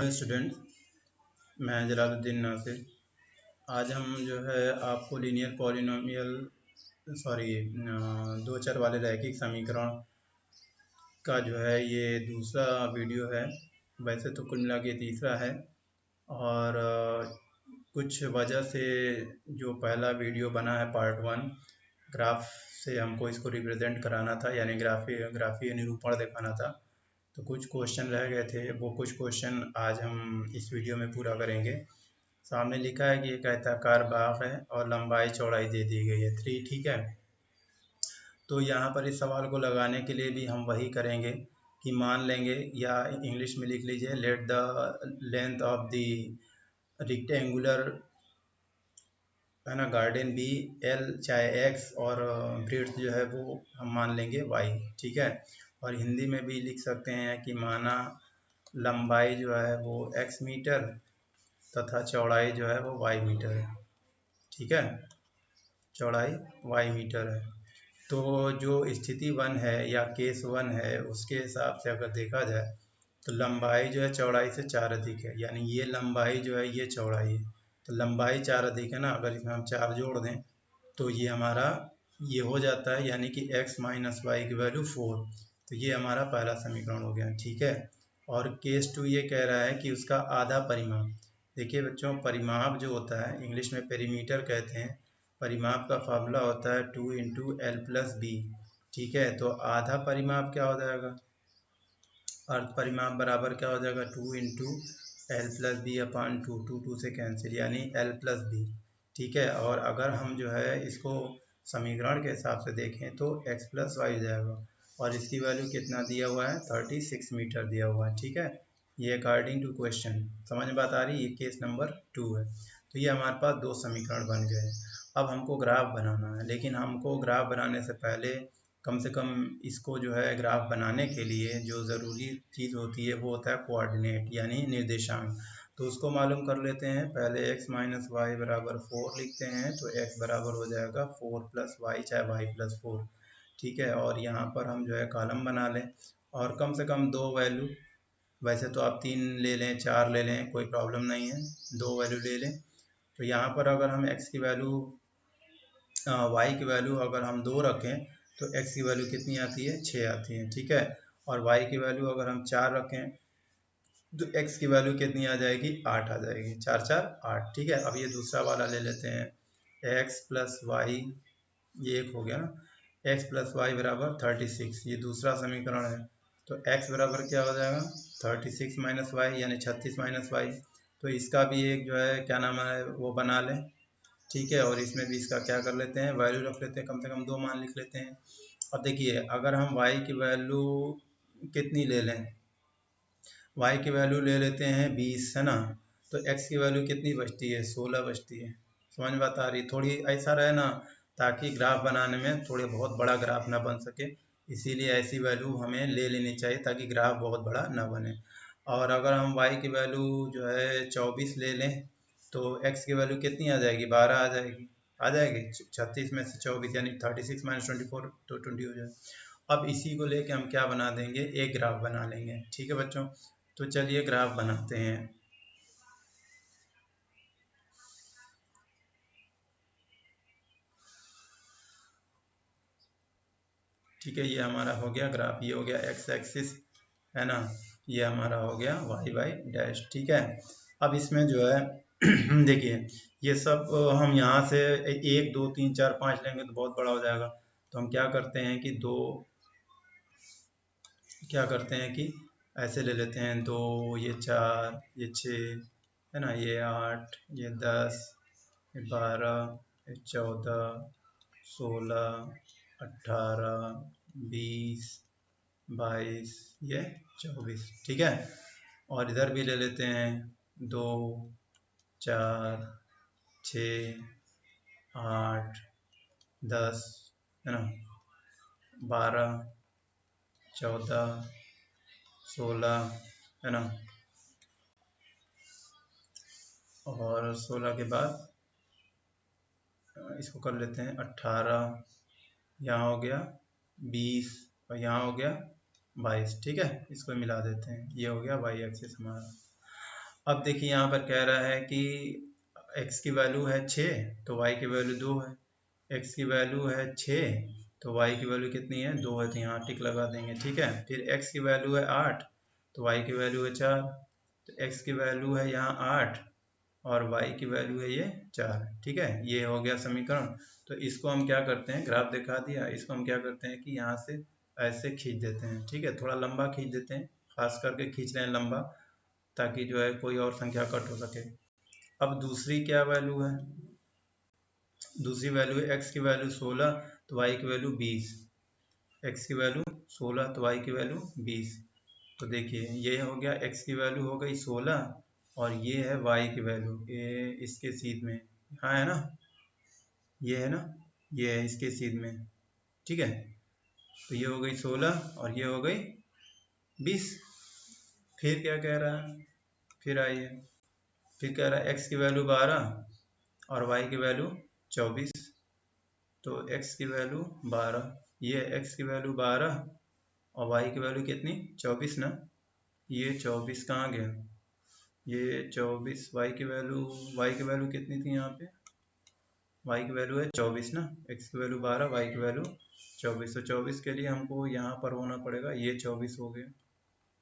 Hello student, मैं जलालुद्दीन नासिर। आज हम जो है आपको लीनियर पॉलिनोमियल सॉरी दो चर वाले रैखिक समीकरण का जो है ये दूसरा वीडियो है। वैसे तो कुल मिला के तीसरा है और कुछ वजह से जो पहला वीडियो बना है पार्ट 1 ग्राफ से हमको इसको रिप्रेजेंट कराना था, यानी ग्राफीय निरूपण दिखाना था। तो कुछ क्वेश्चन रह गए थे, वो कुछ क्वेश्चन आज हम इस वीडियो में पूरा करेंगे। सामने लिखा है कि एक आयताकार बाग है और लंबाई चौड़ाई दे दी गई है 3, ठीक है। तो यहाँ पर इस सवाल को लगाने के लिए भी हम वही करेंगे कि मान लेंगे, या इंग्लिश में लिख लीजिए, let the length of the rectangular है ना गार्डन बी एल चाहे एक्स, और ब्रेड्थ जो है वो हम मान लेंगे वाई, ठीक है। और हिंदी में भी लिख सकते हैं कि माना लंबाई जो है वो एक्स मीटर तथा चौड़ाई जो है वो वाई मीटर है, ठीक है। चौड़ाई वाई मीटर है। तो जो स्थिति 1 है या केस 1 है उसके हिसाब से अगर देखा जाए तो लंबाई जो है चौड़ाई से 4 अधिक है, यानी ये लंबाई जो है ये चौड़ाई है। तो लंबाई 4 अधिक है ना, अगर इसमें हम 4 जोड़ दें तो ये हमारा ये हो जाता है, यानी कि x माइनस वाई की वैल्यू 4। तो ये हमारा पहला समीकरण हो गया, ठीक है। और केस 2 ये कह रहा है कि उसका आधा परिमाप। देखिए बच्चों, परिमाप जो होता है इंग्लिश में पेरीमीटर कहते हैं। परिमाप का फार्मूला होता है 2 इंटू एल प्लस बी, ठीक है। तो आधा परिमाप क्या हो जाएगा, अर्ध परिमाप बराबर क्या हो जाएगा, 2 इंटू एल प्लस बी अपान 2, 2 से कैंसिल, यानी एल प्लस बी, ठीक है। और अगर हम जो है इसको समीकरण के हिसाब से देखें तो x प्लस वाई हो जाएगा, और इसकी वैल्यू कितना दिया हुआ है, 36 मीटर दिया हुआ है, ठीक है। ये अकॉर्डिंग टू क्वेश्चन, समझ में बात आ रही है। ये केस नंबर 2 है। तो ये हमारे पास दो समीकरण बन गए। अब हमको ग्राफ बनाना है, लेकिन हमको ग्राफ बनाने से पहले कम से कम इसको जो है ग्राफ बनाने के लिए जो ज़रूरी चीज़ होती है वो होता है कोऑर्डिनेट, यानी निर्देशांक। तो उसको मालूम कर लेते हैं। पहले x माइनस वाई बराबर 4 लिखते हैं, तो x बराबर हो जाएगा 4 प्लस वाई चाहे वाई प्लस 4, ठीक है। और यहाँ पर हम जो है कॉलम बना लें, और कम से कम दो वैल्यू, वैसे तो आप 3 ले लें 4 ले लें कोई प्रॉब्लम नहीं है, दो वैल्यू ले लें। तो यहाँ पर अगर हम x की वैल्यू y की वैल्यू अगर हम 2 रखें तो x की वैल्यू कितनी आती है, 6 आती है, ठीक है। और y की वैल्यू अगर हम 4 रखें तो x की वैल्यू कितनी आ जाएगी, 8 आ जाएगी। 4 4 8, ठीक है। अब ये दूसरा वाला ले लेते हैं, x प्लस वाई, ये एक हो गया ना, x प्लस वाई बराबर 36, ये दूसरा समीकरण है। तो x बराबर क्या हो जाएगा, 36 माइनस वाई, यानी 36 माइनस वाई। तो इसका भी एक जो है क्या नाम है वो बना लें, ठीक है। और इसमें भी इसका क्या कर लेते हैं, वैल्यू रख लेते हैं, कम से कम दो मान लिख लेते हैं। अब देखिए, अगर हम y की वैल्यू कितनी ले लें, y की वैल्यू ले लेते हैं 20, है ना। तो x की वैल्यू कितनी बचती है, 16 बचती है। समझ में बात आ रही, थोड़ी ऐसा रहे ना, ताकि ग्राफ बनाने में थोड़े बहुत बड़ा ग्राफ ना बन सके, इसीलिए ऐसी वैल्यू हमें ले लेनी चाहिए ताकि ग्राफ बहुत बड़ा ना बने। और अगर हम y की वैल्यू जो है 24 ले लें तो x की वैल्यू कितनी आ जाएगी, 12 आ जाएगी। आ जाएगी 36 में से 24, यानी 36 माइनस 24 तो 20 हो जाए। अब इसी को लेके हम क्या बना देंगे, एक ग्राफ बना लेंगे, ठीक है बच्चों। तो चलिए ग्राफ बनाते हैं। ठीक है, ये हमारा हो गया ग्राफ, ये हो गया x एक्सिस, है ना। ये हमारा हो गया y y डैश, ठीक है। अब इसमें जो है देखिए, ये सब हम यहाँ से 1 2 3 4 5 लेंगे तो बहुत बड़ा हो जाएगा। तो हम क्या करते हैं कि क्या करते हैं कि ऐसे ले लेते हैं, 2, ये 4, ये 6, है ना, ये 8, ये 10, ये 12, ये 14, 16, 18, 20, 22, ये 24, ठीक है। और इधर भी ले लेते हैं, 2, 4, 6, 8, 10, है ना, 12, 14, 16, है ना। और 16 के बाद इसको कर लेते हैं 18, यहाँ हो गया 20, और यहाँ हो गया 22, ठीक है। इसको मिला देते हैं, ये हो गया वाई एक्सिस हमारा। अब देखिए यहाँ पर कह रहा है कि x की वैल्यू है 6 तो y की वैल्यू 2 है, x की वैल्यू है 6 तो y की वैल्यू कितनी है 2 है, तो यहाँ टिक लगा देंगे। ठीक है, फिर x की वैल्यू है 8 तो y की वैल्यू है 4, तो x की वैल्यू है यहाँ 8 और y की वैल्यू है ये 4। ठीक है, ये हो गया समीकरण। तो इसको हम क्या करते हैं, ग्राफ दिखा दिया, इसको हम क्या करते हैं कि यहाँ से ऐसे खींच देते हैं। ठीक है, थोड़ा लंबा खींच देते हैं, खास करके खींच रहे हैं लंबा ताकि जो है कोई और संख्या कट हो सके। अब दूसरी क्या वैल्यू है, दूसरी वैल्यू है x की वैल्यू 16 तो y की वैल्यू 20, x की वैल्यू 16 तो y की वैल्यू 20। तो देखिए ये हो गया, x की वैल्यू हो गई 16 और ये है y की वैल्यू, ये इसके सीध में यहाँ है ना, ये है ना, ये है इसके सीध में। ठीक है, तो ये हो गई 16 और ये हो गई 20। फिर क्या कह रहा है, फिर आइए, फिर कह रहा है x की वैल्यू 12 और y की वैल्यू 24। तो x की वैल्यू 12, ये x की वैल्यू 12 और y की वैल्यू कितनी 24 ना, ये 24 कहाँ गया, ये 24, y की वैल्यू कितनी थी यहाँ पे, y की वैल्यू है 24 ना, x की वैल्यू 12, y की वैल्यू 24। तो 24 के लिए हमको यहाँ पर होना पड़ेगा, ये 24 हो गया।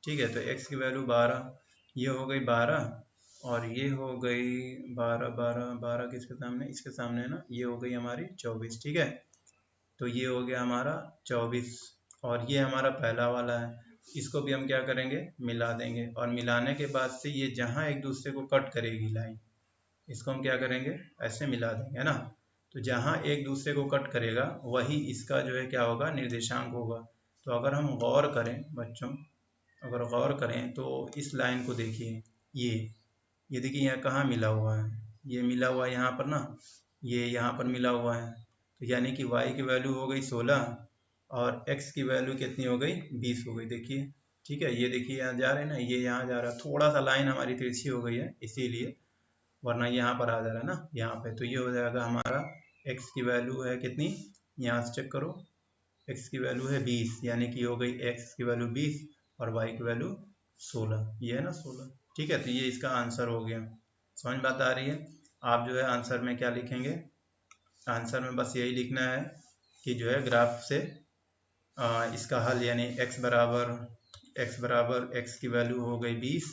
ठीक है, तो x की वैल्यू 12, ये हो गई 12 और ये हो गई 12, 12, 12 किसके सामने, इसके सामने है ना, ये हो गई हमारी 24। ठीक है, तो ये हो गया हमारा 24 और ये हमारा पहला वाला है, इसको भी हम क्या करेंगे मिला देंगे और मिलाने के बाद से ये जहाँ एक दूसरे को कट करेगी लाइन, इसको हम क्या करेंगे ऐसे मिला देंगे, है ना। तो जहाँ एक दूसरे को कट करेगा वही इसका जो है क्या होगा निर्देशांक होगा। तो अगर हम गौर करें बच्चों, अगर गौर करें तो इस लाइन को देखिए, ये देखिए यहाँ कहाँ मिला हुआ है, ये मिला हुआ है यहाँ पर ना, ये यहाँ पर मिला हुआ है। तो यानी कि y की वैल्यू हो गई 16 और x की वैल्यू कितनी हो गई 20 हो गई। देखिए ठीक है, ये देखिए यहाँ जा रहे हैं ना, ये यहाँ जा रहा है, थोड़ा सा लाइन हमारी तिरछी हो गई है इसीलिए, वरना यहाँ पर आ जा रहा है ना यहाँ पे। तो ये हो जाएगा हमारा x की वैल्यू है कितनी, यहाँ से चेक करो, x की वैल्यू है 20 यानी कि हो गई x की वैल्यू 20 और y की वैल्यू 16, ये है ना 16। ठीक है, तो ये इसका आंसर हो गया। समझ बात आ रही है। आप जो है आंसर में क्या लिखेंगे, आंसर में बस यही लिखना है कि जो है ग्राफ से इसका हल यानी x बराबर x की वैल्यू हो गई 20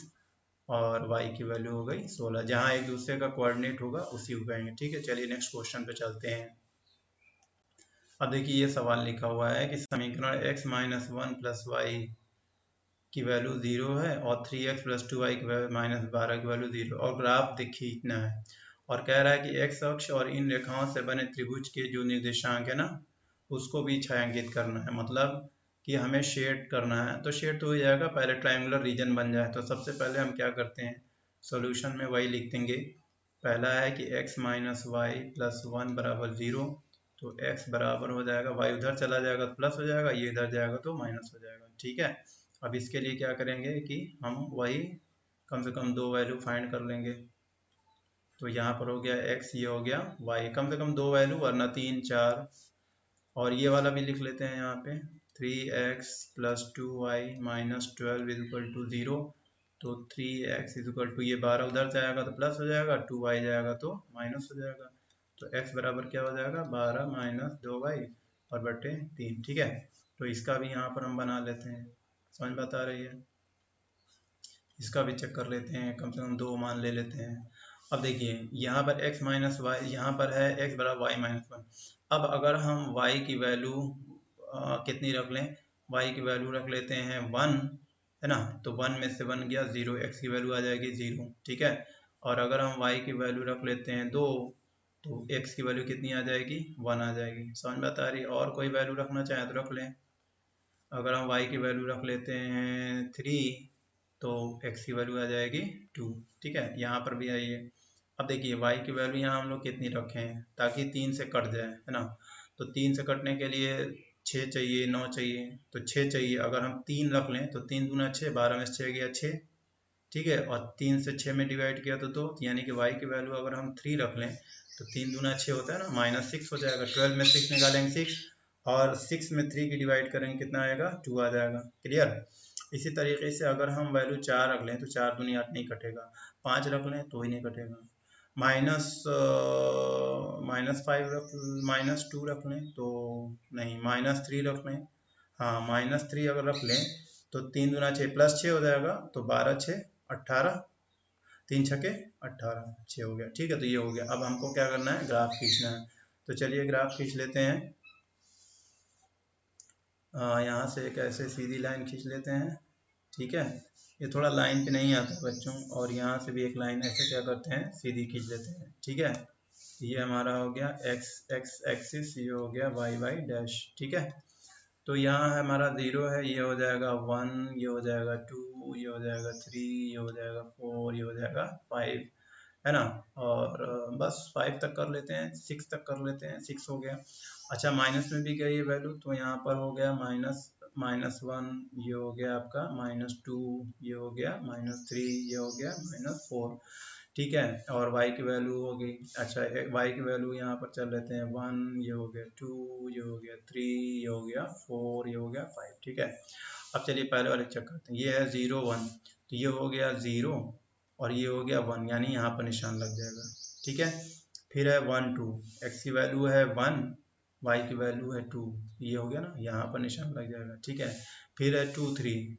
और y की वैल्यू हो गई 16, जहाँ एक दूसरे का कोऑर्डिनेट होगा उसी को कहेंगे। ठीक है, चलिए नेक्स्ट क्वेश्चन पे चलते हैं। अब देखिए ये सवाल लिखा हुआ है कि समीकरण x माइनस 1 प्लस वाई की वैल्यू 0 है और 3x प्लस 2y की माइनस 12 की वैल्यू 0 और ग्राफ देखिए इतना है और कह रहा है कि x अक्ष और इन रेखाओं से बने त्रिभुज के जो निर्देशांक है ना उसको भी छायांकित करना है, मतलब कि हमें शेड करना है। तो शेड तो हो जाएगा, पहले ट्रायंगुलर रीजन बन जाए। तो सबसे पहले हम क्या करते हैं, सॉल्यूशन में वही लिख देंगे। पहला है कि x माइनस वाई प्लस 1 बराबर 0, तो x बराबर हो जाएगा, y उधर चला जाएगा तो प्लस हो जाएगा, ये इधर जाएगा तो माइनस हो जाएगा। ठीक है, अब इसके लिए क्या करेंगे कि हम वही कम से कम 2 वैल्यू फाइंड कर लेंगे। तो यहाँ पर हो गया x, ये हो गया y, कम से कम 2 वैल्यू वरना 3, 4। और ये वाला भी लिख लेते हैं यहाँ पे, 3x plus 2y minus 12 is equal to 0। तो 3x इज इक्वल टू, ये 12 उधर जाएगा तो प्लस हो जाएगा, 2y जाएगा तो माइनस हो जाएगा। तो x बराबर क्या हो जाएगा 12 माइनस 2y और बटे 3। ठीक है, तो इसका भी यहाँ पर हम बना लेते हैं। समझ बात आ रही है, इसका भी चेक कर लेते हैं, कम से कम 2 मान ले लेते हैं। अब देखिए यहाँ पर x माइनस वाई, यहाँ पर है x बराबर वाई माइनस 1। अब अगर हम y की वैल्यू कितनी रख लें, y की वैल्यू रख लेते हैं 1, है ना, तो 1 में से 1 गया 0, x की वैल्यू आ जाएगी 0। ठीक है, और अगर हम y की वैल्यू रख लेते हैं 2 तो x की वैल्यू कितनी आ जाएगी 1 आ जाएगी। समझ में आ रही है। और कोई वैल्यू रखना चाहें तो रख लें, अगर हम y की वैल्यू रख लेते हैं 3 तो x की वैल्यू आ जाएगी 2। ठीक है, यहाँ पर भी आइए, अब देखिए y की वैल्यू यहाँ हम लोग कितनी रखे हैं ताकि 3 से कट जाए, है ना। तो 3 से कटने के लिए 6 चाहिए, 9 चाहिए, तो 6 चाहिए। अगर हम 3 रख लें तो 3 दूना 6, 12 में से 6 गया 6। ठीक है, और 3 से 6 में डिवाइड किया तो 2, यानी कि y की वैल्यू अगर हम 3 रख लें तो 3 दूना 6 होता है ना, माइनस 6 हो जाएगा। 12 में 6 निकालेंगे 6 और 6 में 3 की डिवाइड करेंगे कितना आएगा 2 आ जाएगा। क्लियर। इसी तरीके से अगर हम वैल्यू 4 रख लें तो 4 दूनी 8 नहीं कटेगा, 5 रख लें तो ही नहीं कटेगा, माइनस -5 रख, -2 रख लें तो नहीं, -3 रख लें, हाँ -3 अगर रख लें तो 3 दूना 6 +6 हो जाएगा, तो 12 6 18, 3 छके 18, 6 हो गया। ठीक है, तो ये हो गया। अब हमको क्या करना है, ग्राफ खींचना है। तो चलिए ग्राफ खींच लेते हैं। यहाँ से एक ऐसे सीधी लाइन खींच लेते हैं। ठीक है, ये थोड़ा लाइन पे नहीं आता बच्चों, और यहाँ से भी एक लाइन ऐसे क्या करते हैं, सीधी खींच लेते हैं। ठीक है, ये हमारा हो गया x x एक्सिस, ये हो गया y y डैश। ठीक है, तो यहाँ है हमारा 0 है, ये हो जाएगा 1, ये हो जाएगा 2, ये हो जाएगा 3, ये हो जाएगा 4, ये हो जाएगा 5, है ना। और बस 5 तक कर लेते हैं, 6 तक कर लेते हैं, 6 हो गया। अच्छा, माइनस में भी गई ये वैल्यू, तो यहाँ पर हो गया -1, ये हो गया आपका -2, ये हो गया -3, ये हो गया -4। ठीक है, और y की वैल्यू होगी, अच्छा y की वैल्यू यहाँ पर चल लेते हैं 1, ये हो गया 2, ये हो गया 3, ये हो गया 4, ये हो गया 5। ठीक है, अब चलिए पहले वाले चेक करते हैं। ये है 0 1, तो ये हो गया 0 और ये हो गया 1, यानी यहाँ पर निशान लग जाएगा। ठीक है, फिर है 1 2, x की वैल्यू है 1, y की वैल्यू है 2, ये हो गया ना, यहाँ पर निशान लग जाएगा। ठीक है, फिर है 2 3,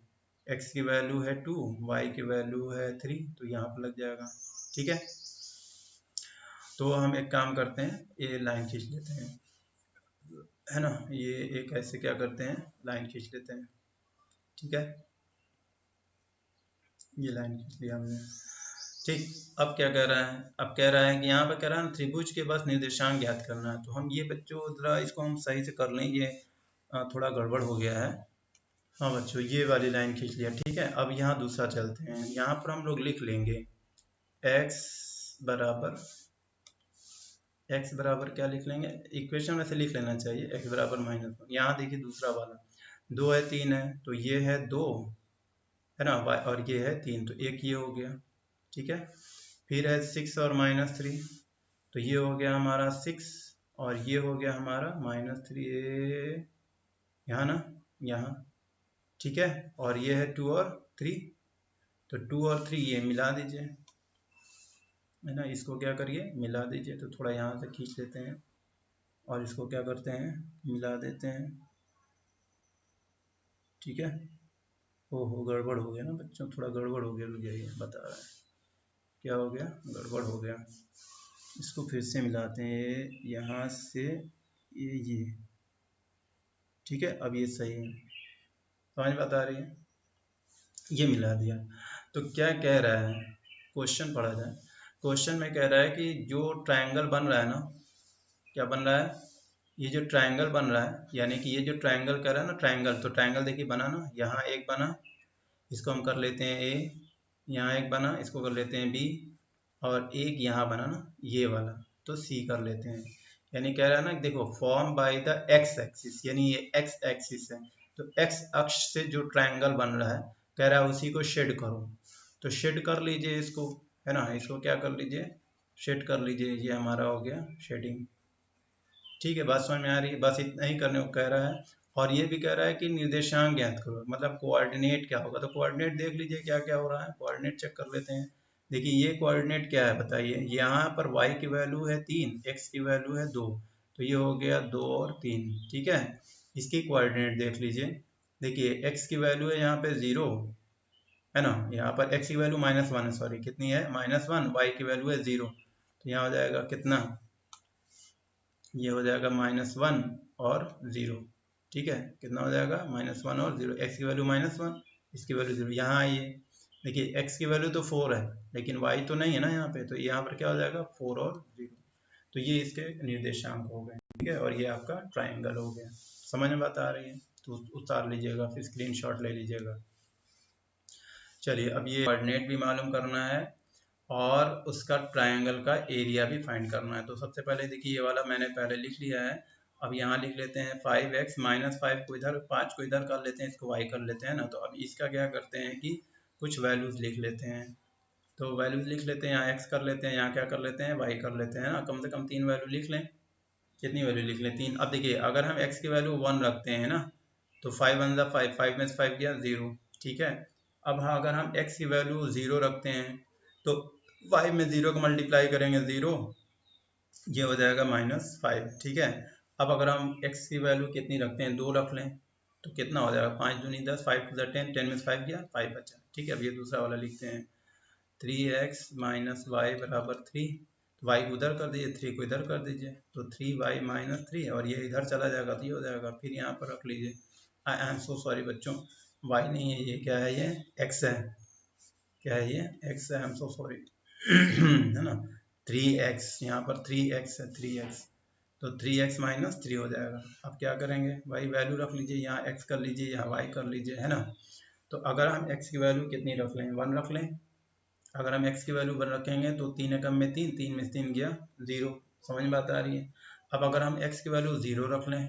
x की वैल्यू है 2, y की वैल्यू है 3, तो यहाँ पर लग जाएगा। ठीक है, तो हम एक काम करते हैं, ये लाइन खींच लेते हैं, है ना, ये एक ऐसे क्या करते हैं, लाइन खींच लेते हैं। ठीक है, ये लाइन खींच लिया हमने। ठीक, अब क्या कह रहा है, अब कह रहा है कि यहाँ पर कह रहा है त्रिभुज के बस निर्देशांक ज्ञात करना है। तो हम ये बच्चों जरा इसको हम सही से कर लें, ये थोड़ा गड़बड़ हो गया है। हाँ बच्चों, ये वाली लाइन खींच लिया। ठीक है, अब यहाँ दूसरा चलते हैं। यहाँ पर हम लोग लिख लेंगे x बराबर, x बराबर क्या लिख लेंगे, इक्वेशन में से लिख लेना चाहिए, x बराबर -1। यहाँ देखिए दूसरा वाला 2 है 3 है, तो ये है 2, है ना, और ये है 3, तो एक ये हो गया। ठीक है, फिर है 6 और -3, तो ये हो गया हमारा 6 और ये हो गया हमारा -3, यहाँ ना, यहाँ। ठीक है, और ये है 2 और 3, तो 2 और 3 ये मिला दीजिए, है ना, इसको क्या करिए, मिला दीजिए। तो थोड़ा यहाँ से खींच लेते हैं और इसको क्या करते हैं, मिला देते हैं। ठीक है, ओहो गड़बड़ हो गया ना बच्चों, थोड़ा गड़बड़ हो गया, रुक जाइए बता रहा है क्या हो गया, गड़बड़ हो गया। इसको फिर से मिलाते हैं, यहाँ से ये। ठीक है, अब ये सही है, समझ में बता रही है, ये मिला दिया। तो क्या कह रहा है, क्वेश्चन पढ़ा जाए। क्वेश्चन में कह रहा है कि जो ट्रायंगल बन रहा है ना, क्या बन रहा है, ये जो ट्रायंगल बन रहा है, यानी कि ये जो ट्रायंगल कर रहा है ना, ट्रायंगल, तो ट्रायंगल देखिए बना ना, यहाँ एक बना, इसको हम कर लेते हैं ए, यहाँ एक बना, इसको कर लेते हैं बी, और एक यहाँ बना ना ये वाला, तो सी कर लेते हैं। यानी कह रहा है ना, देखो form by the x axis, यानी ये एक्स एक्सिस है, तो एक्स अक्ष से जो ट्रायंगल बन रहा है, कह रहा है उसी को शेड करो। तो शेड कर लीजिए इसको, है ना, इसको क्या कर लीजिए, शेड कर लीजिए, ये हमारा हो गया शेडिंग। ठीक है, बात समझ में आ रही है, बस इतना ही करने को कह रहा है। और ये भी कह रहा है कि निर्देशांक ज्ञात करो, मतलब कोऑर्डिनेट क्या होगा। तो कोऑर्डिनेट देख लीजिए क्या क्या हो रहा है, कोऑर्डिनेट चेक कर लेते हैं। देखिए ये कोऑर्डिनेट क्या है बताइए, यहाँ पर y की वैल्यू है 3, x की वैल्यू है 2, तो ये हो गया 2 और 3। ठीक है, इसकी कोऑर्डिनेट देख लीजिए, देखिए x की वैल्यू है यहाँ पे 0, है ना, यहाँ पर x की वैल्यू -1 है, सॉरी कितनी है, -1, y की वैल्यू है 0, तो यहाँ हो जाएगा कितना, ये हो जाएगा -1 और 0। ठीक है, कितना हो जाएगा, -1 और 0, x की वैल्यू -1, इसकी वैल्यू 0। यहाँ आइए, देखिए x की वैल्यू तो 4 है, लेकिन y तो नहीं है ना यहाँ पे, तो यहाँ पर क्या हो जाएगा, 4 और 0। तो ये इसके निर्देशांक हो गए। ठीक है, और ये आपका ट्राइंगल हो गया। समझ में बात आ रही है, तो उतार लीजिएगा, फिर स्क्रीनशॉट ले लीजिएगा। चलिए, अब ये कोऑर्डिनेट भी मालूम करना है और उसका ट्रायंगल का एरिया भी फाइंड करना है। तो सबसे पहले देखिए, ये वाला मैंने पहले लिख लिया है। अब यहाँ लिख लेते हैं 5x, -5 को इधर, 5 को इधर कर लेते हैं, इसको y कर लेते हैं ना। तो अब इसका क्या करते हैं कि कुछ वैल्यूज लिख लेते हैं। तो वैल्यूज लिख लेते हैं, यहाँ x कर लेते हैं, यहाँ क्या कर लेते हैं, y कर लेते हैं ना। कम से कम 3 वैल्यू लिख लें। कितनी वैल्यू लिख लें, 3। अब देखिए, अगर हम x की वैल्यू 1 रखते हैं ना, तो 5 1 5, 5 में से 5 गया 0, ठीक है। अब हाँ, अगर हम x की वैल्यू 0 रखते हैं तो y में 0 को मल्टीप्लाई करेंगे 0, ये हो जाएगा -5। ठीक है। अब अगर हम x की वैल्यू कितनी रखते हैं, 2 रख लें तो कितना हो जाएगा, 5 दूनी 10, 5 टू 10, 10 में 5 गया, 5 बचा। ठीक है। अब ये दूसरा वाला लिखते हैं, 3x - y बराबर 3। तो y को उधर कर दीजिए, 3 को इधर कर दीजिए, तो 3y - 3, और ये इधर चला जाएगा तो ये हो जाएगा। फिर यहाँ पर रख लीजिए, आई एम सो सॉरी बच्चों, y नहीं है, ये क्या है, ये x है। क्या है ये, x है, आई एम सो सॉरी है ना। 3x, यहाँ पर 3x है, 3x, तो 3x - 3 हो जाएगा। अब क्या करेंगे, भाई वैल्यू रख लीजिए, यहाँ x कर लीजिए, यहाँ y कर लीजिए, है ना। तो अगर हम x की वैल्यू कितनी रख लें, 1 रख लें। अगर हम x की वैल्यू 1 रखेंगे तो 3 एकम में 3, 3 में 3 गया 0। समझ में बात आ रही है। अब अगर हम x की वैल्यू 0 रख लें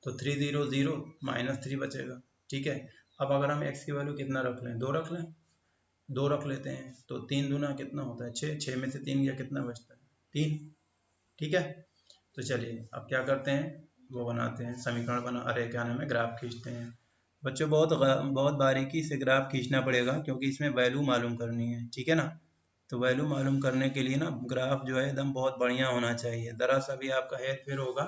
तो 3 0 0 -3 बचेगा। ठीक है। अब अगर हम x की वैल्यू कितना रख लें, 2 रख लें, 2 रख लेते हैं तो 3 दूना कितना होता है, 6, 6 में से 3 गया, कितना बचता है, 3। ठीक है। तो चलिए अब क्या करते हैं, वो बनाते हैं समीकरण, बना अरे क्या नाम है, ग्राफ खींचते हैं। बच्चों बहुत बारीकी से ग्राफ खींचना पड़ेगा क्योंकि इसमें वैल्यू मालूम करनी है। ठीक है ना। तो वैल्यू मालूम करने के लिए ना ग्राफ जो है एकदम बहुत बढ़िया होना चाहिए। दरअसल अभी आपका हेर फेर होगा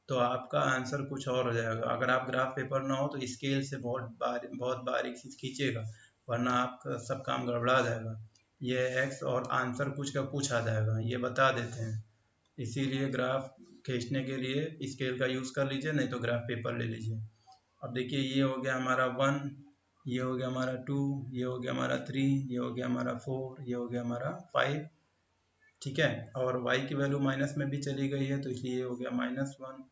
तो आपका आंसर कुछ और हो जाएगा। अगर आप ग्राफ पेपर ना हो तो स्केल से बहुत बारीक से खींचेगा, वरना आपका सब काम गड़बड़ा जाएगा। ये एक्स और आंसर कुछ का कुछ आ जाएगा, ये बता देते हैं। इसीलिए ग्राफ खींचने के लिए स्केल का यूज़ कर लीजिए, नहीं तो ग्राफ पेपर ले लीजिए। अब देखिए, ये हो गया हमारा 1, ये हो गया हमारा 2, ये हो गया हमारा 3, ये हो गया हमारा 4, ये हो गया हमारा 5। ठीक है। और y की वैल्यू माइनस में भी चली गई है तो इसलिए ये हो गया -1,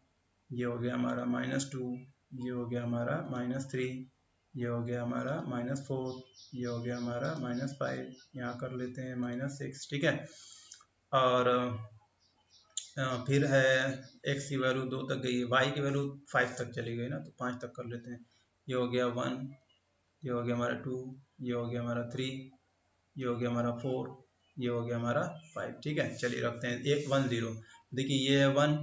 ये हो गया हमारा -2, ये हो गया हमारा -3, ये हो गया हमारा -4, ये हो गया हमारा -5, यहाँ कर लेते हैं -6। ठीक है। और फिर है x की वैल्यू 2 तक गई है, y की वैल्यू 5 तक चली गई ना, तो 5 तक कर लेते हैं। ये हो गया 1, ये हो गया हमारा 2, ये हो गया हमारा 3, ये हो गया हमारा 4, ये हो गया हमारा 5। ठीक है। चलिए रखते हैं 1 1 0। देखिए ये है 1,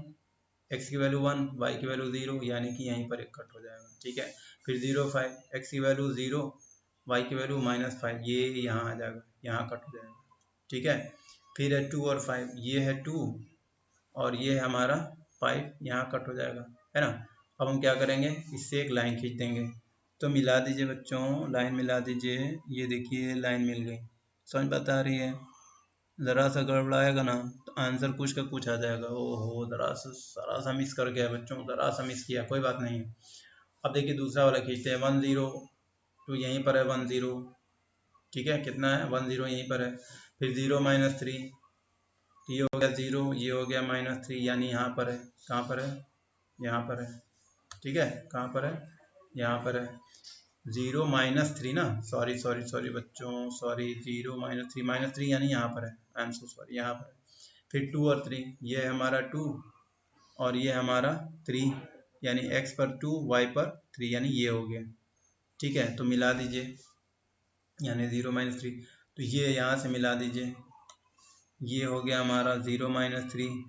x की वैल्यू 1, y की वैल्यू 0, यानी कि यहीं पर एक कट हो जाएगा। ठीक है। फिर 0 5, x की वैल्यू 0, y की वैल्यू -5, ये यहाँ आ जाएगा, यहाँ कट हो जाएगा। ठीक है। फिर है 2 और 5, ये है 2 और ये है हमारा 5, यहाँ कट हो जाएगा, है ना। अब हम क्या करेंगे, इससे एक लाइन खींच देंगे। तो मिला दीजिए बच्चों, लाइन मिला दीजिए, ये देखिए लाइन मिल गई। समझ बता रही है। ज़रा सा गड़बड़ाएगा ना तो आंसर कुछ का कुछ आ जाएगा। ओहो, ज़रा सा मिस कर गया बच्चों, ज़रा सा मिस किया, कोई बात नहीं है। अब देखिए दूसरा वाला खींचते हैं, 1 0, तो यहीं पर है 1 0। ठीक है। कितना है, 1 0 यहीं पर है। फिर 0 -3, तो ये हो गया 0, ये हो गया -3, यानी यहाँ पर है। कहाँ पर है, यहाँ पर है। ठीक है। कहाँ पर है, यहाँ पर है। 0 -3 ना, सॉरी सॉरी सॉरी बच्चों, सॉरी, 0 -3 यानी यहाँ पर है, आई एम सो सॉरी, यहाँ पर है। फिर 2 और 3, ये है हमारा 2 और ये हमारा 3, यानी x पर 2, y पर 3, यानी ये हो गया। ठीक है। तो मिला दीजिए, यानी 0 -3, तो ये यहाँ से मिला दीजिए, ये हो गया हमारा 0 -3,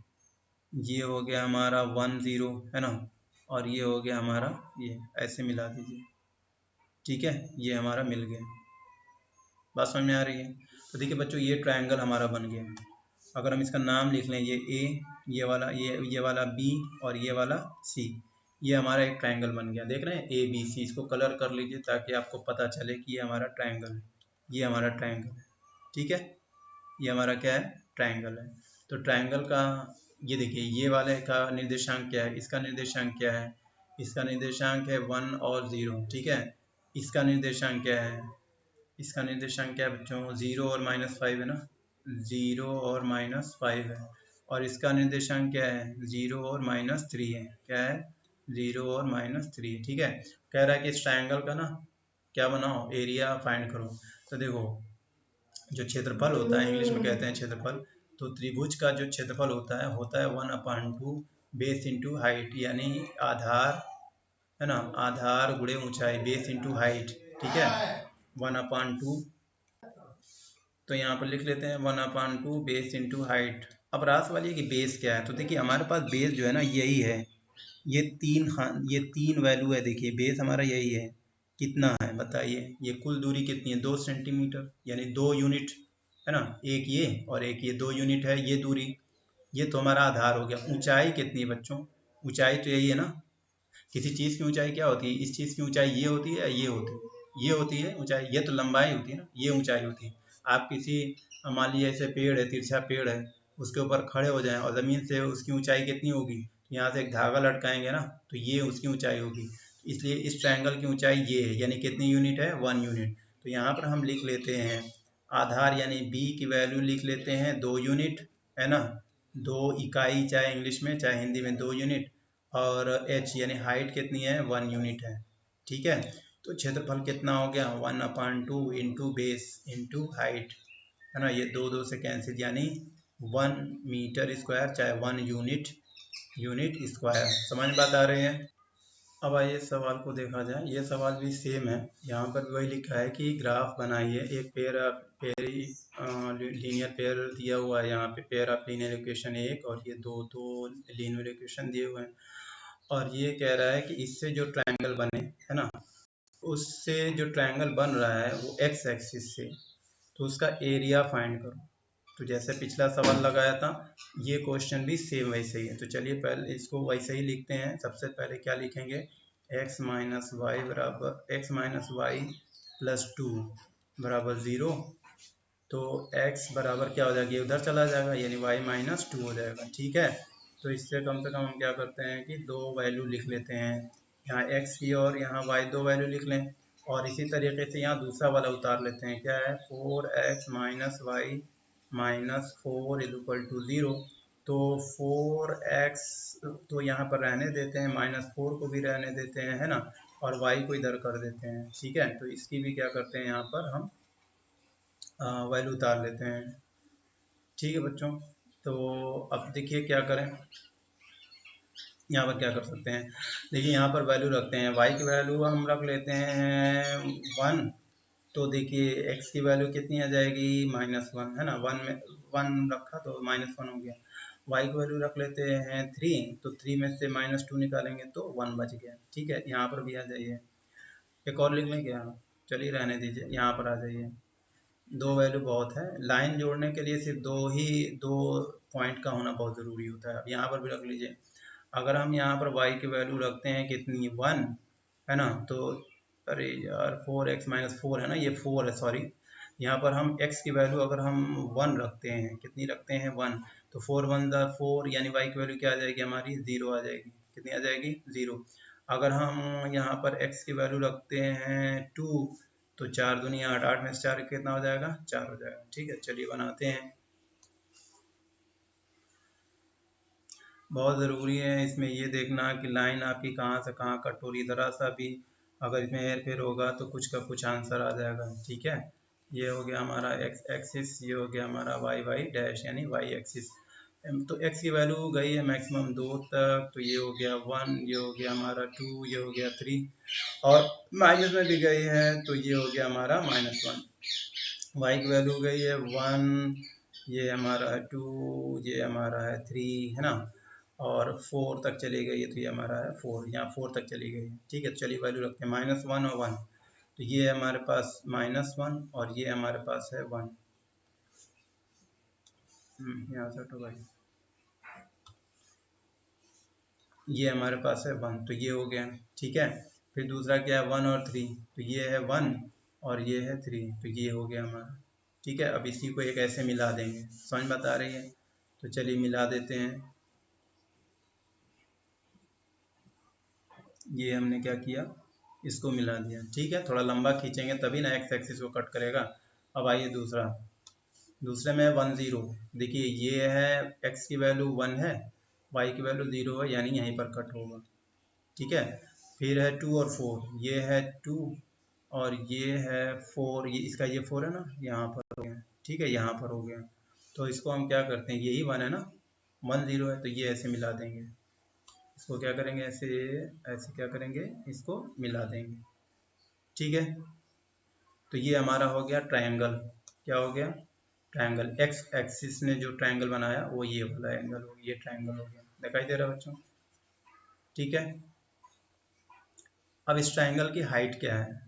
ये हो गया हमारा 1 0, है ना, और ये हो गया हमारा ये, ऐसे मिला दीजिए। ठीक है। ये हमारा मिल गया। बात समझ में आ रही है। तो देखिए बच्चों, ये ट्रायंगल हमारा बन गया। अगर हम इसका नाम लिख लें, ये ए, ये वाला बी और ये वाला सी, ये हमारा एक ट्रायंगल बन गया। देख रहे हैं, ए बी सी, इसको कलर कर लीजिए ताकि आपको पता चले कि ये हमारा ट्रायंगल है, ये हमारा ट्रायंगल है। ठीक है। ये हमारा क्या है, ट्रायंगल है। तो ट्रायंगल का ये देखिए, ये वाले का निर्देशांक क्या है, इसका निर्देशांक क्या है, इसका निर्देशांक है 1 और 0। ठीक है। इसका निर्देशांक क्या है, इसका निर्देशांक क्या है बच्चों, 0 और -5 है ना, 0 और -5 है। और इसका निर्देशांक क्या है, 0 और -3 है। क्या है, 0 और -3। ठीक है। कह रहा है कि इस ट्रायंगल का ना क्या बनाओ, एरिया फाइंड करो। तो देखो, जो क्षेत्रफल होता है, इंग्लिश में कहते हैं क्षेत्रफल, तो त्रिभुज का जो क्षेत्रफल होता है 1/2 बेस इंटू हाइट, यानी आधार, है ना, आधार गुणे ऊंचाई, बेस इंटू हाइट। ठीक है। 1/2, तो यहाँ पर लिख लेते हैं 1/2 बेस इंटू हाइट। अब रास वाली है कि बेस क्या है, तो देखिए हमारे पास बेस जो है ना यही है, ये 3, हाँ ये 3 वैल्यू है। देखिए बेस हमारा यही है, कितना है बताइए। ये कुल दूरी कितनी है, 2 सेंटीमीटर, यानी 2 यूनिट है ना, एक ये और एक ये 2 यूनिट है ये दूरी। ये तो हमारा आधार हो गया। ऊंचाई कितनी है बच्चों, ऊंचाई तो यही है ना। किसी चीज़ की ऊंचाई क्या होती है, इस चीज़ की ऊंचाई ये होती है, ये होती है, ये होती है ऊंचाई, ये तो लंबाई होती है ना, ये ऊंचाई होती है। आप किसी मान लीजिए ऐसे पेड़ है, तिरछा पेड़ है, उसके ऊपर खड़े हो जाएं और ज़मीन से उसकी ऊंचाई कितनी होगी, यहाँ से एक धागा लटकाएंगे ना, तो ये उसकी ऊंचाई होगी। इसलिए इस ट्रायंगल की ऊंचाई ये है, यानी कितनी यूनिट है, 1 यूनिट। तो यहाँ पर हम लिख लेते हैं आधार यानी बी की वैल्यू लिख लेते हैं 2 यूनिट, है ना, 2 इकाई, चाहे इंग्लिश में चाहे हिंदी में 2 यूनिट। और एच यानी हाइट कितनी है, 1 यूनिट है। ठीक है, तो क्षेत्रफल कितना हो गया, 1/2 इंटू बेस इंटू हाइट, है ना, ये दो दो से कैंसिल, यानी 1 मीटर स्क्वायर, चाहे 1 यूनिट, यूनिट स्क्वायर। समझ में बात आ रही है। अब आइए सवाल को देखा जाए। ये सवाल भी सेम है, यहाँ पर वही लिखा है कि ग्राफ बनाइए। एक लीनियर पेयर दिया हुआ है, यहाँ पे पेयर ऑफ लीनियर इक्वेशन 1 और ये दो लीनियर इक्वेशन दिए हुए हैं। और ये कह रहा है कि इससे जो ट्रायंगल बने, है ना, उससे जो ट्रायंगल बन रहा है वो एक्स एक्सिस से, तो उसका एरिया फाइंड करो। तो जैसे पिछला सवाल लगाया था, ये क्वेश्चन भी सेम वैसे ही है। तो चलिए पहले इसको वैसे ही लिखते हैं। सबसे पहले क्या लिखेंगे, x माइनस वाई बराबर x माइनस वाई प्लस 2 बराबर 0। तो x बराबर क्या हो जाएगा, ये उधर चला जाएगा, यानी y माइनस 2 हो जाएगा। ठीक है, तो इससे कम से कम हम क्या करते हैं कि दो वैल्यू लिख लेते हैं, यहाँ x की और यहाँ y, दो वैल्यू लिख लें। और इसी तरीके से यहाँ दूसरा वाला उतार लेते हैं, क्या है, 4x minus Y minus 4 is equal to 0। तो 4x तो यहाँ पर रहने देते हैं, -4 को भी रहने देते हैं, है ना, और y को इधर कर देते हैं। ठीक है, तो इसकी भी क्या करते हैं, यहाँ पर हम वैल्यू उतार लेते हैं। ठीक है बच्चों, तो अब देखिए क्या करें, यहाँ पर क्या कर सकते हैं। देखिए यहाँ पर वैल्यू रखते हैं, y की वैल्यू हम रख लेते हैं 1। तो देखिए x की वैल्यू कितनी आ जाएगी, -1, है ना, 1 में 1 रखा तो -1 हो गया। y की वैल्यू रख लेते हैं 3, तो 3 में से -2 निकालेंगे तो 1 बच गया। ठीक है, यहाँ पर भी आ जाइए। एक और लिख लें क्या, चलिए रहने दीजिए, यहाँ पर आ जाइए। दो वैल्यू बहुत है, लाइन जोड़ने के लिए सिर्फ दो पॉइंट का होना बहुत ज़रूरी होता है। अब यहाँ पर भी रख लीजिए। अगर हम यहाँ पर y की वैल्यू रखते हैं कितनी, 1, है ना, तो अरे यार 4x-4 है ना, ये 4 है, सॉरी। यहाँ पर हम x की वैल्यू अगर हम 1 रखते हैं, कितनी रखते हैं, 1, तो 4 1 4, यानी y की वैल्यू क्या आ जाएगी हमारी, 0 आ जाएगी। कितनी आ जाएगी, 0। अगर हम यहाँ पर x की वैल्यू रखते हैं 2, तो 4 दूनी 8, 8 में से 4 कितना हो जाएगा, 4 हो जाएगा। ठीक है, चलिए बनाते हैं। बहुत ज़रूरी है इसमें ये देखना कि लाइन आपकी कहाँ से कहाँ कट हो रही है। ज़रा सा भी अगर इसमें हेर फेर होगा तो कुछ का कुछ आंसर आ जाएगा। ठीक है, ये हो गया हमारा एक्स एक्सिस, ये हो गया हमारा वाई वाई डैश यानी वाई एक्सिस। तो एक्स की वैल्यू गई है मैक्सिमम 2 तक, तो ये हो गया 1, ये हो गया हमारा 2, ये हो गया 3, और माइनस में भी गई है, तो ये हो गया हमारा -1। वाई की वैल्यू गई है 1, ये हमारा है 2, ये हमारा है 3, है ना, और 4 तक चली गई है, तो ये हमारा है 4, यहाँ 4 तक चली गई है। ठीक है, चलिए वैल्यू रखते हैं -1 और 1। तो ये हमारे पास -1 और ये हमारे पास है 1। यहाँ से हटो भाई, ये हमारे पास है 1, तो ये हो गया। ठीक है, फिर दूसरा क्या है, 1 और 3, तो ये है 1 और ये है 3, तो ये हो गया हमारा। ठीक है, अब इसी को एक ऐसे मिला देंगे, समझ बता रही है, तो चलिए मिला देते हैं। ये हमने क्या किया, इसको मिला दिया। ठीक है, थोड़ा लंबा खींचेंगे तभी ना एक्स एक्सिस को कट करेगा। अब आइए दूसरे में 1 0। देखिए ये है x की वैल्यू 1 है, y की वैल्यू 0 है, यानी यहीं पर कट होगा। ठीक है, फिर है 2 और 4, ये है 2 और ये है 4, ये इसका ये 4 है ना, यहाँ पर हो गया। ठीक है, यहाँ पर हो गया, तो इसको हम क्या करते हैं, यही 1 है ना, 1 0 है, तो ये ऐसे मिला देंगे। इसको क्या करेंगे, ऐसे ऐसे क्या करेंगे, इसको मिला देंगे। ठीक है, तो ये हमारा हो गया ट्रायंगल। क्या हो गया, ट्रायंगल। एक्स एक्सिस ने जो ट्रायंगल बनाया वो ये वाला एंगल हो, ये ट्रायंगल हो गया। दिखाई दे रहा है बच्चों। ठीक है, अब इस ट्रायंगल की हाइट क्या है,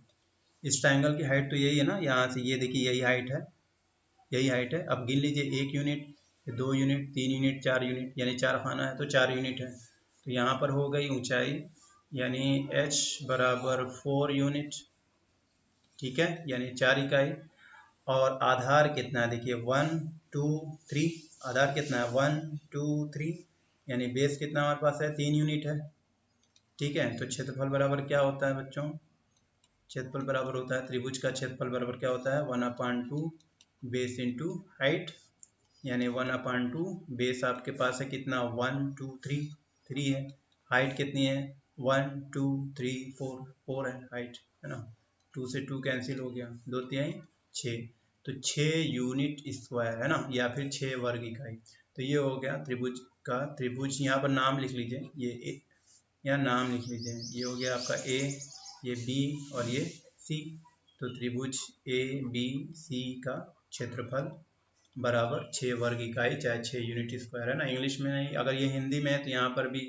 इस ट्रायंगल की हाइट तो यही है ना, यहाँ से ये देखिए यही हाइट है, यही हाइट है। अब गिन लीजिए 1 यूनिट, 2 यूनिट, 3 यूनिट, 4 यूनिट, यानी 4 खाना है तो 4 यूनिट है। तो यहाँ पर हो गई ऊंचाई यानी h बराबर 4 यूनिट, ठीक है, यानी 4 इकाई। और आधार कितना है देखिए 1 2 3, आधार कितना है 1 2 3, यानी बेस कितना हमारे पास है 3 यूनिट है, ठीक है। तो क्षेत्रफल बराबर क्या होता है बच्चों, क्षेत्रफल बराबर होता है त्रिभुज का क्षेत्रफल बराबर क्या होता है 1/2 बेस इंटू हाइट, यानी 1/2 बेस आपके पास है कितना 1 2 3, 3 है। हाइट कितनी है 1 2 3 4, 4 है हाइट, है ना। 2 से 2 कैंसिल हो गया, 2 तिहाई 6, तो 6 यूनिट स्क्वायर है ना, या फिर 6 वर्ग इकाई। तो ये हो गया त्रिभुज का, त्रिभुज यहाँ पर नाम लिख लीजिए, ये यहाँ नाम लिख लीजिए, ये हो गया आपका ए, ये बी और ये सी। तो त्रिभुज ए बी सी का क्षेत्रफल बराबर 6 वर्ग इकाई, चाहे 6 यूनिट स्क्वायर, है ना। इंग्लिश में नहीं, अगर ये हिंदी में है तो यहाँ पर भी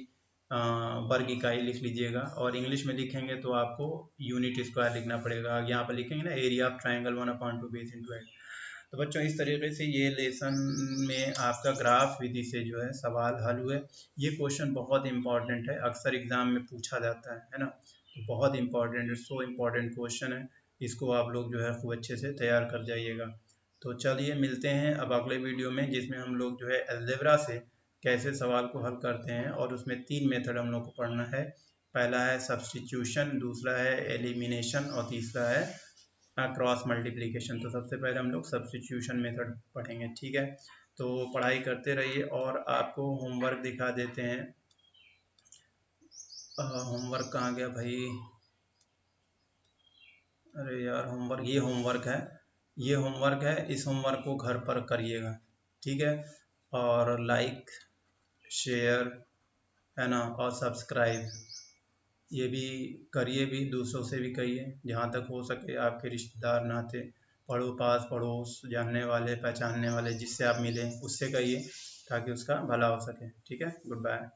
वर्ग इकाई लिख लीजिएगा, और इंग्लिश में लिखेंगे तो आपको यूनिट स्क्वायर लिखना पड़ेगा। यहाँ पर लिखेंगे ना area of triangle 1/2 base into height. तो बच्चों इस तरीके से ये लेसन में आपका ग्राफ विधि से जो है सवाल हल हुए। ये क्वेश्चन बहुत इंपॉर्टेंट है, अक्सर एग्जाम में पूछा जाता है ना। तो बहुत इंपॉर्टेंट है, सो इम्पॉर्टेंट क्वेश्चन है, इसको आप लोग जो है खूब अच्छे से तैयार कर जाइएगा। तो चलिए मिलते हैं अब अगले वीडियो में, जिसमें हम लोग जो है अलजेब्रा से कैसे सवाल को हल करते हैं, और उसमें 3 मेथड हम लोग को पढ़ना है। पहला है सब्स्टिट्यूशन, दूसरा है एलिमिनेशन, और तीसरा है क्रॉस मल्टीप्लिकेशन। तो सबसे पहले हम लोग सब्स्टिट्यूशन मेथड पढ़ेंगे, ठीक है। तो पढ़ाई करते रहिए, और आपको होमवर्क दिखा देते हैं। होमवर्क कहाँ गया भाई, अरे यार होमवर्क, ये होमवर्क है, ये होमवर्क है, इस होमवर्क को घर पर करिएगा, ठीक है। और लाइक शेयर, है ना, और सब्सक्राइब ये भी करिए, भी दूसरों से भी कहिए, जहाँ तक हो सके आपके रिश्तेदार नाते पास पड़ोस जानने वाले पहचानने वाले जिससे आप मिलें उससे कहिए, ताकि उसका भला हो सके, ठीक है। Good bye.